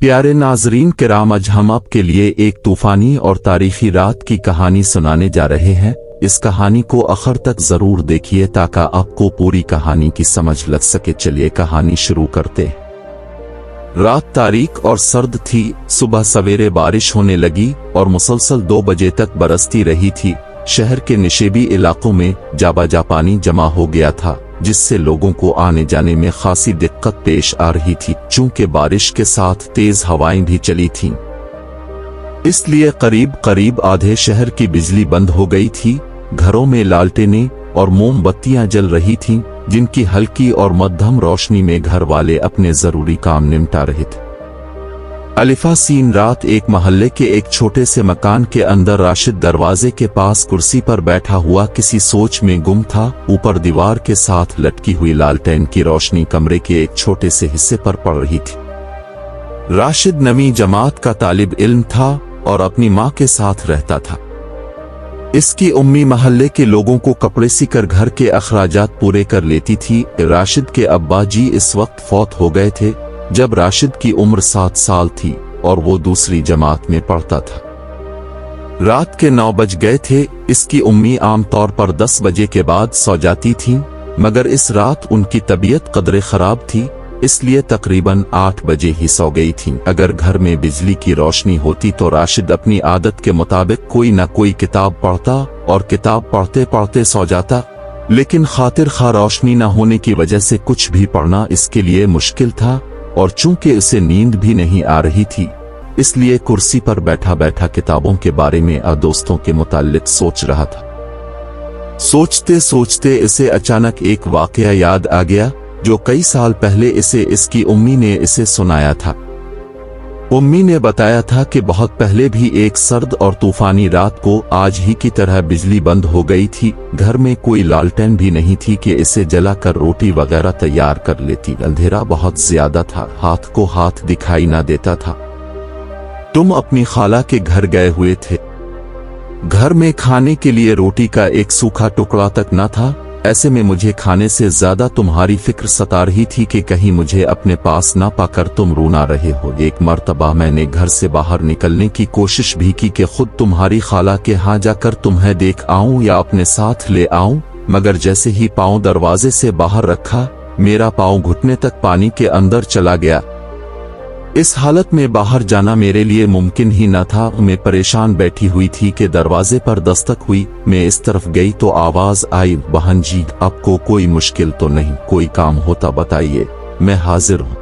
प्यारे नाजरीन किराम, आज हम आपके लिए एक तूफानी और तारीखी रात की कहानी सुनाने जा रहे हैं। इस कहानी को आखिर तक जरूर देखिए ताकि आपको पूरी कहानी की समझ लग सके। चलिए कहानी शुरू करते हैं। रात तारीख और सर्द थी। सुबह सवेरे बारिश होने लगी और मुसलसल 2 बजे तक बरसती रही थी। शहर के निशेबी इलाकों में जाबाजा पानी जमा हो गया था, जिससे लोगों को आने जाने में खासी दिक्कत पेश आ रही थी। चूंकि बारिश के साथ तेज हवाएं भी चली थीं, इसलिए करीब करीब आधे शहर की बिजली बंद हो गई थी। घरों में लालटेनें और मोमबत्तियां जल रही थीं, जिनकी हल्की और मध्यम रोशनी में घर वाले अपने जरूरी काम निपटा रहे थे। अलिफा सीन रात एक मोहल्ले के एक छोटे से मकान के अंदर राशिद दरवाजे के पास कुर्सी पर बैठा हुआ किसी सोच में गुम था। ऊपर दीवार के साथ लटकी हुई लालटेन की रोशनी कमरे के एक छोटे से हिस्से पर पड़ रही थी। राशिद नवी जमात का तालिब इल्म था और अपनी माँ के साथ रहता था। इसकी उम्मी महल्ले के लोगों को कपड़े सीकर घर के अखराजात पूरे कर लेती थी। राशिद के अब्बा जी इस वक्त फौत हो गए थे जब राशिद की उम्र 7 साल थी और वो दूसरी जमात में पढ़ता था। रात के 9 बज गए थे। इसकी उम्मी आमतौर पर 10 बजे के बाद सो जाती थीं, मगर इस रात उनकी तबीयत कदरे खराब थी, इसलिए तकरीबन 8 बजे ही सो गई थीं। अगर घर में बिजली की रोशनी होती तो राशिद अपनी आदत के मुताबिक कोई न कोई किताब पढ़ता और किताब पढ़ते पढ़ते सो जाता, लेकिन खातिर खा रोशनी न होने की वजह से कुछ भी पढ़ना इसके लिए मुश्किल था। और चूंकि उसे नींद भी नहीं आ रही थी, इसलिए कुर्सी पर बैठा बैठा किताबों के बारे में और दोस्तों के मुताल्लिक सोच रहा था। सोचते सोचते इसे अचानक एक वाकया याद आ गया जो कई साल पहले इसे इसकी उम्मी ने इसे सुनाया था। उम्मी ने बताया था कि बहुत पहले भी एक सर्द और तूफानी रात को आज ही की तरह बिजली बंद हो गई थी। घर में कोई लालटेन भी नहीं थी कि इसे जलाकर रोटी वगैरह तैयार कर लेती। अंधेरा बहुत ज्यादा था, हाथ को हाथ दिखाई ना देता था। तुम अपनी खाला के घर गए हुए थे। घर में खाने के लिए रोटी का एक सूखा टुकड़ा तक न था। ऐसे में मुझे खाने से ज्यादा तुम्हारी फिक्र सता रही थी कि कहीं मुझे अपने पास ना पाकर तुम रोना रहे हो। एक मर्तबा मैंने घर से बाहर निकलने की कोशिश भी की कि खुद तुम्हारी खाला के यहाँ जाकर तुम्हें देख आऊं या अपने साथ ले आऊं, मगर जैसे ही पांव दरवाजे से बाहर रखा, मेरा पांव घुटने तक पानी के अंदर चला गया। इस हालत में बाहर जाना मेरे लिए मुमकिन ही न था। मैं परेशान बैठी हुई थी कि दरवाजे पर दस्तक हुई। मैं इस तरफ गई तो आवाज आई, बहन जी आपको कोई मुश्किल तो नहीं? कोई काम होता बताइए, मैं हाजिर हूं।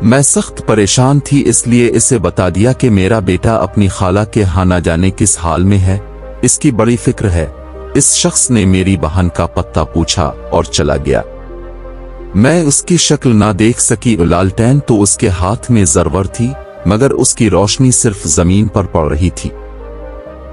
मैं सख्त परेशान थी, इसलिए इसे बता दिया कि मेरा बेटा अपनी खाला के यहाँ न जाने किस हाल में है, इसकी बड़ी फिक्र है। इस शख्स ने मेरी बहन का पता पूछा और चला गया। मैं उसकी शक्ल ना देख सकी। लालटेन तो उसके हाथ में जरवर थी, मगर उसकी रोशनी सिर्फ जमीन पर पड़ रही थी।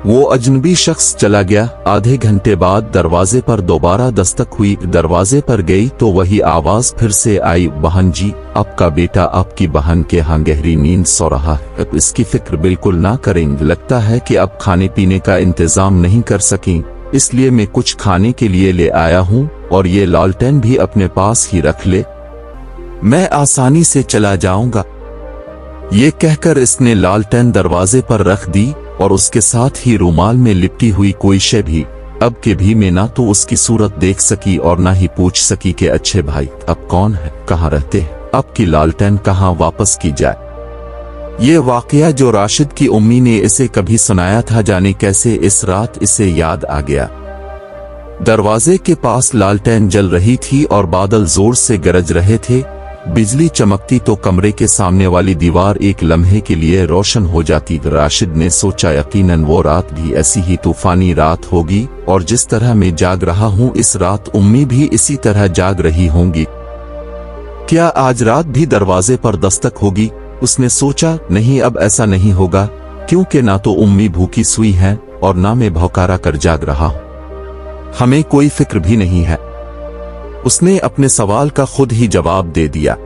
वो अजनबी शख्स चला गया। आधे घंटे बाद दरवाजे पर दोबारा दस्तक हुई। दरवाजे पर गई तो वही आवाज फिर से आई, बहन जी आपका बेटा आपकी बहन के यहाँ गहरी नींद सो रहा है, इसकी फिक्र बिल्कुल ना करेंगे। लगता है कि अब खाने पीने का इंतजाम नहीं कर सकें, इसलिए मैं कुछ खाने के लिए ले आया हूं और ये लालटेन भी अपने पास ही रख ले, मैं आसानी से चला जाऊंगा। ये कहकर इसने लालटेन दरवाजे पर रख दी और उसके साथ ही रुमाल में लिपटी हुई कोई शय भी। अब के भी मैं ना तो उसकी सूरत देख सकी और ना ही पूछ सकी कि अच्छे भाई अब कौन है, कहाँ रहते हैं, अब की लालटेन कहाँ वापस की जाए। ये वाकया जो राशिद की उम्मी ने इसे कभी सुनाया था, जाने कैसे इस रात इसे याद आ गया। दरवाजे के पास लालटेन जल रही थी और बादल जोर से गरज रहे थे। बिजली चमकती तो कमरे के सामने वाली दीवार एक लम्हे के लिए रोशन हो जाती। राशिद ने सोचा यकीनन वो रात भी ऐसी ही तूफानी रात होगी और जिस तरह मैं जाग रहा हूँ इस रात उम्मी भी इसी तरह जाग रही होंगी। क्या आज रात भी दरवाजे पर दस्तक होगी? उसने सोचा नहीं, अब ऐसा नहीं होगा, क्योंकि ना तो उम्मी भूखी सुई है और ना मैं भौकारा कर जाग रहा हूं। हमें कोई फिक्र भी नहीं है। उसने अपने सवाल का खुद ही जवाब दे दिया।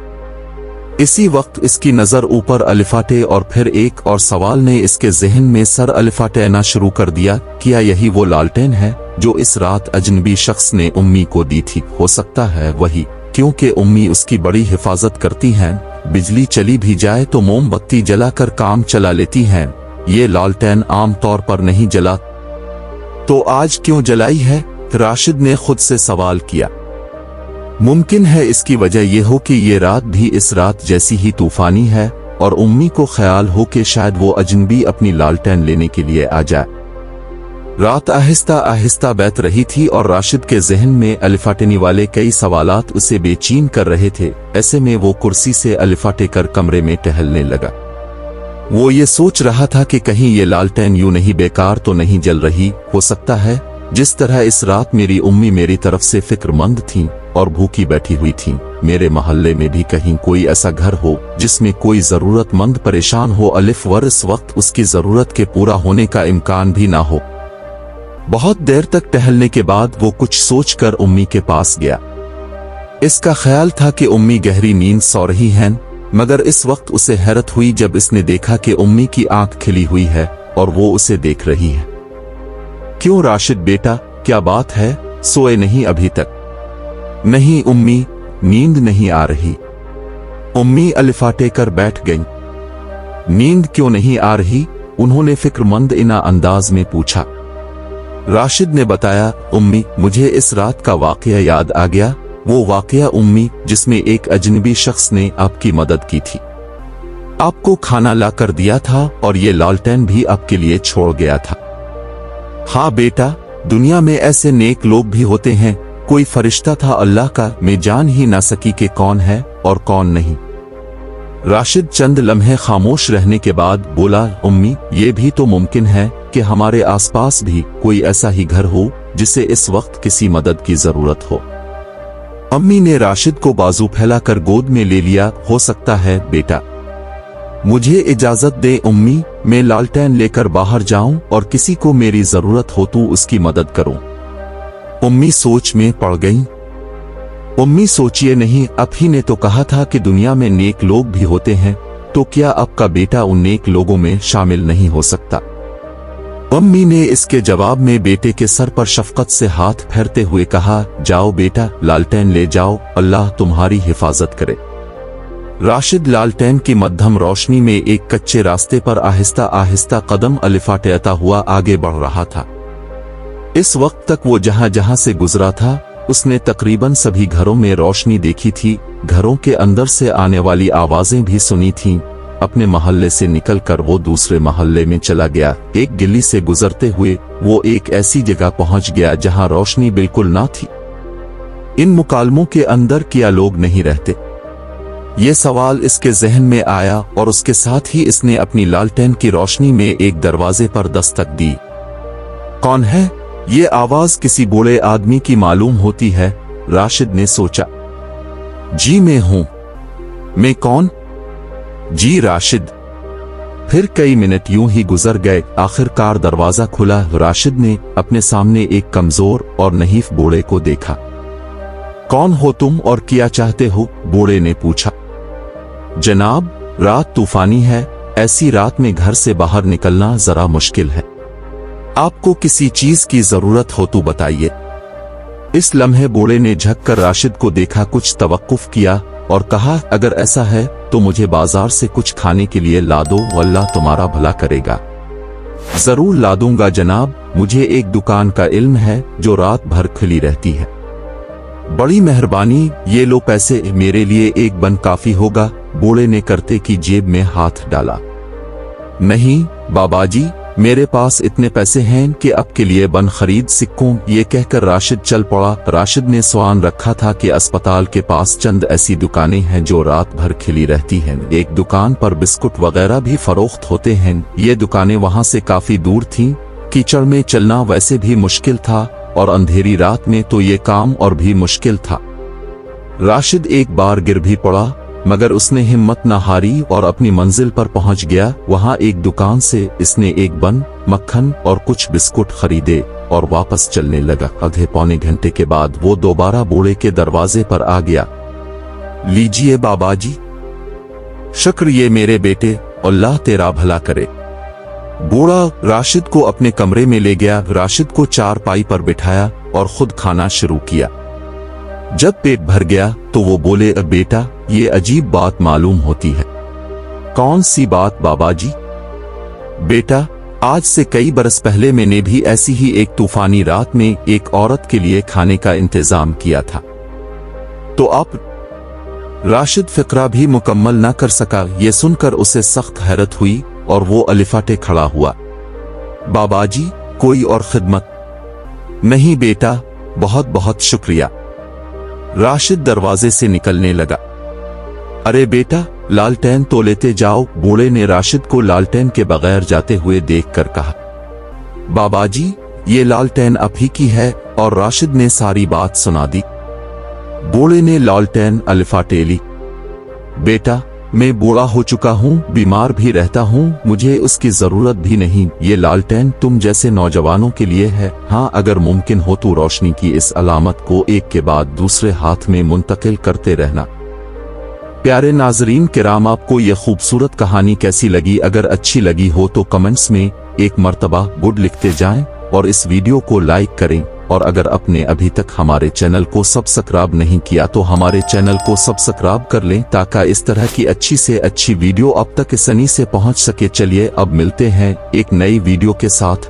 इसी वक्त इसकी नजर ऊपर अलिफाटे और फिर एक और सवाल ने इसके जहन में सर अलिफाटेना शुरू कर दिया। क्या यही वो लालटेन है जो इस रात अजनबी शख्स ने उम्मी को दी थी? हो सकता है वही। क्योंकि उम्मी उसकी बड़ी हिफाजत करती हैं। बिजली चली भी जाए तो मोमबत्ती जलाकर काम चला लेती हैं। ये लालटेन आम तौर पर नहीं जला, तो आज क्यों जलाई है? राशिद ने खुद से सवाल किया। मुमकिन है इसकी वजह यह हो कि ये रात भी इस रात जैसी ही तूफानी है और उम्मी को ख्याल हो कि शायद वो अजनबी अपनी लालटेन लेने के लिए आ जाए। रात आहिस्ता आहिस्ता बैठ रही थी और राशिद के जहन में अलिफाटेने वाले कई सवालात उसे बेचैन कर रहे थे। ऐसे में वो कुर्सी से अलिफाटे कर कमरे में टहलने लगा। वो ये सोच रहा था कि कहीं ये लालटेन यूं नहीं बेकार तो नहीं जल रही। हो सकता है जिस तरह इस रात मेरी उम्मी मेरी तरफ से फिक्रमंद थी और भूखी बैठी हुई थी, मेरे मोहल्ले में भी कहीं कोई ऐसा घर हो जिसमें कोई जरूरतमंद परेशान हो अलिफ वर इस वक्त उसकी जरूरत के पूरा होने का इम्कान भी ना हो। बहुत देर तक टहलने के बाद वो कुछ सोचकर उम्मी के पास गया। इसका ख्याल था कि उम्मी गहरी नींद सो रही हैं, मगर इस वक्त उसे हैरत हुई जब इसने देखा कि उम्मी की आंख खिली हुई है और वो उसे देख रही है। क्यों राशिद बेटा, क्या बात है? सोए नहीं अभी तक? नहीं उम्मी, नींद नहीं आ रही। उम्मी अलिफाटे कर बैठ गईं। नींद क्यों नहीं आ रही? उन्होंने फिक्रमंद इना अंदाज में पूछा। राशिद ने बताया, उम्मी मुझे इस रात का वाकया याद आ गया। वो वाकया उम्मी जिसमें एक अजनबी शख्स ने आपकी मदद की थी, आपको खाना ला कर दिया था और ये लालटेन भी आपके लिए छोड़ गया था। हाँ बेटा, दुनिया में ऐसे नेक लोग भी होते हैं। कोई फरिश्ता था अल्लाह का, मैं जान ही ना सकी कि कौन है और कौन नहीं। राशिद चंद लम्हे खामोश रहने के बाद बोला, उम्मी ये भी तो मुमकिन है कि हमारे आसपास भी कोई ऐसा ही घर हो जिसे इस वक्त किसी मदद की जरूरत हो। अम्मी ने राशिद को बाजू फैलाकर गोद में ले लिया। हो सकता है बेटा, मुझे इजाजत दे उम्मी, मैं लालटेन लेकर बाहर जाऊं और किसी को मेरी जरूरत हो तो उसकी मदद करूं। उम्मी सोच में पड़ गईं। उम्मी सोचिए नहीं, आप ही ने तो कहा था कि दुनिया में नेक लोग भी होते हैं, तो क्या आपका बेटा उन नेक लोगों में शामिल नहीं हो सकता? अम्मी ने इसके जवाब में बेटे के सर पर शफकत से हाथ फेरते हुए कहा, जाओ बेटा, लालटेन ले जाओ, अल्लाह तुम्हारी हिफाजत करे। राशिद लालटेन की मध्यम रोशनी में एक कच्चे रास्ते पर आहिस्ता आहिस्ता कदम अलिफाटेता हुआ आगे बढ़ रहा था। इस वक्त तक वो जहां जहां से गुजरा था उसने तकरीबन सभी घरों में रोशनी देखी थी। घरों के अंदर से आने वाली आवाजें भी सुनी थीं। अपने मोहल्ले से निकलकर वो दूसरे मोहल्ले में चला गया। एक गली से गुजरते हुए वो एक ऐसी जगह पहुंच गया जहां रोशनी बिल्कुल ना थी। इन मुकालमों के अंदर क्या लोग नहीं रहते? ये सवाल इसके जहन में आया और उसके साथ ही इसने अपनी लालटेन की रोशनी में एक दरवाजे पर दस्तक दी। कौन है? ये आवाज किसी बूढ़े आदमी की मालूम होती है। राशिद ने सोचा। जी मैं हूं। मैं कौन? जी राशिद। फिर कई मिनट यूं ही गुजर गए। आखिरकार दरवाजा खुला। राशिद ने अपने सामने एक कमजोर और नहीफ बूढ़े को देखा। कौन हो तुम और क्या चाहते हो? बूढ़े ने पूछा। जनाब, रात तूफानी है, ऐसी रात में घर से बाहर निकलना जरा मुश्किल है। आपको किसी चीज की जरूरत हो तो बताइए। इस लम्हे बूढ़े ने झुककर राशिद को देखा, कुछ तवक्कुफ किया और कहा, अगर ऐसा है तो मुझे बाजार से कुछ खाने के लिए ला दो, अल्लाह तुम्हारा भला करेगा। जरूर ला दूंगा जनाब, मुझे एक दुकान का इल्म है जो रात भर खुली रहती है। बड़ी मेहरबानी, ये लो पैसे, मेरे लिए एक बन काफी होगा। बूढ़े ने करते की जेब में हाथ डाला। नहीं बाबाजी, मेरे पास इतने पैसे हैं कि आपके लिए बन खरीद सकूं। ये कहकर राशिद चल पड़ा। राशिद ने स्वान रखा था कि अस्पताल के पास चंद ऐसी दुकानें हैं जो रात भर खिली रहती हैं। एक दुकान पर बिस्कुट वगैरह भी फरोख्त होते हैं। ये दुकानें वहां से काफी दूर थीं। कीचड़ में चलना वैसे भी मुश्किल था और अंधेरी रात में तो ये काम और भी मुश्किल था। राशिद एक बार गिर भी पड़ा, मगर उसने हिम्मत न हारी और अपनी मंजिल पर पहुंच गया। वहां एक दुकान से इसने एक बन, मक्खन और कुछ बिस्कुट खरीदे और वापस चलने लगा। आधे पौने घंटे के बाद वो दोबारा बूढ़े के दरवाजे पर आ गया। लीजिए बाबाजी। शुक्र ये मेरे बेटे, अल्लाह तेरा भला करे। बूढ़ा राशिद को अपने कमरे में ले गया। राशिद को चारपाई पर बिठाया और खुद खाना शुरू किया। जब पेट भर गया तो वो बोले, बेटा ये अजीब बात मालूम होती है। कौन सी बात बाबा जी? बेटा, आज से कई बरस पहले मैंने भी ऐसी ही एक तूफानी रात में एक औरत के लिए खाने का इंतजाम किया था। तो आप राशिद फिक्रा भी मुकम्मल ना कर सका। ये सुनकर उसे सख्त हैरत हुई और वो अलिफाटे खड़ा हुआ। बाबा जी, कोई और खिदमत? नहीं बेटा, बहुत बहुत शुक्रिया। राशिद दरवाजे से निकलने लगा। अरे बेटा, लालटेन तो लेते जाओ, बूढ़े ने राशिद को लालटेन के बगैर जाते हुए देखकर कहा। बाबा जी, ये लालटेन आप ही की है। और राशिद ने सारी बात सुना दी। बूढ़े ने लालटेन अलिफाटे ली। बेटा, मैं बूढ़ा हो चुका हूँ, बीमार भी रहता हूँ, मुझे उसकी जरूरत भी नहीं। ये लालटेन तुम जैसे नौजवानों के लिए है। हाँ, अगर मुमकिन हो तो रोशनी की इस अलामत को एक के बाद दूसरे हाथ में मुंतकिल करते रहना। प्यारे नाजरीन किराम, आपको ये खूबसूरत कहानी कैसी लगी? अगर अच्छी लगी हो तो कमेंट्स में एक मर्तबा गुड लिखते जाएं और इस वीडियो को लाइक करें। और अगर आपने अभी तक हमारे चैनल को सब्सक्राइब नहीं किया तो हमारे चैनल को सब्सक्राइब कर लें, ताकि इस तरह की अच्छी से अच्छी वीडियो अब तक आसानी से पहुंच सके। चलिए अब मिलते हैं एक नई वीडियो के साथ।